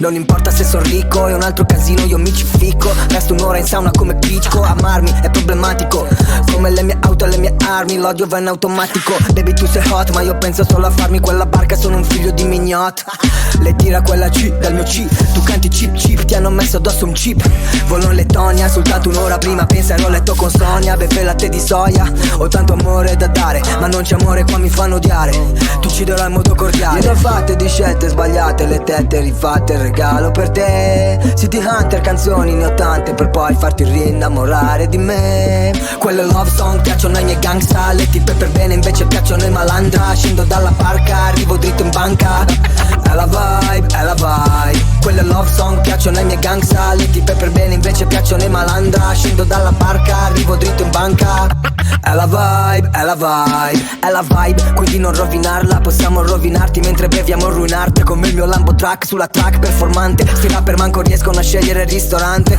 Non importa se son ricco, è un altro casino, io mi ci ficco. Resto un'ora in sauna come Piccolo. Amarmi è problematico, come le mie auto e le mie armi. L'odio va in automatico. Baby tu sei hot, ma io penso solo a farmi quella barca. Sono un figlio di mignot. Le tira quella C dal mio C. Tu canti chip chip, ti hanno messo addosso un chip. Volo in Lettonia, soltanto un'ora prima pensa ero a letto con Sonia. Beve latte di soia, ho tanto amore da dare, ma non c'è amore qua, mi fanno odiare. Tu ucciderai in modo cordiale. Ne ho fatte di scelte sbagliate, le tette rifatte, il regalo per te. City Hunter, canzoni ne ho tante per poi farti rinnamorare di me. Quelle love song piacciono ai miei gangsta, le tipe per bene invece piacciono ai malandra. Scendo dalla barca, arrivo dritto in banca. È la vibe, è la vibe. Quelle love song piacciono ai miei gangsta, le tipe per bene invece piacciono ai malandra. Scendo dalla barca, arrivo dritto in banca. È la vibe, è la vibe, è la vibe, quindi non rovinarla. Possiamo rovinarti mentre beviamo ruinarti. Come il mio Lambo Track sulla track performante. Sti rapper manco riescono a scegliere il ristorante.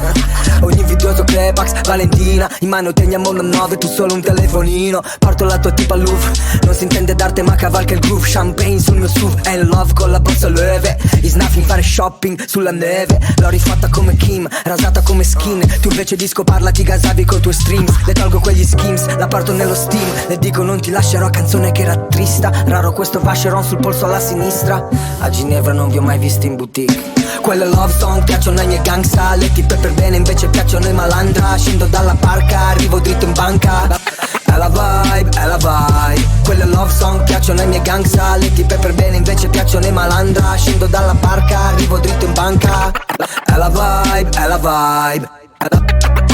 Ogni invidioso Crepax, Valentina. In mano teniamo una 9, tu solo un telefonino. Porto la tua tipa all'UF, non si intende d'arte ma cavalca il groove. Champagne sul mio SUV, è in love con la borsa leve. I snuffing fare shopping sulla neve. L'ho rifatta come Kim, rasata come skin. Tu invece di scoparla ti gasavi coi tuoi streams. Le tolgo quegli schemes, la porto nello steam. Le dico non ti lascerò, canzone che era trista. Raro questo Vacheron sul polso alla sinistra. A Ginevra non vi ho mai visti in boutique. Quelle love song piacciono ai miei gangsta, le tipe per bene invece piacciono ai malandra. Scendo dalla barca, arrivo dritto in banca. È la vibe, è la vibe. Quelle love song piacciono ai miei gangsta, le tipe per bene invece piacciono ai malandra. Scendo dalla barca, arrivo dritto in banca. È la vibe, è la vibe.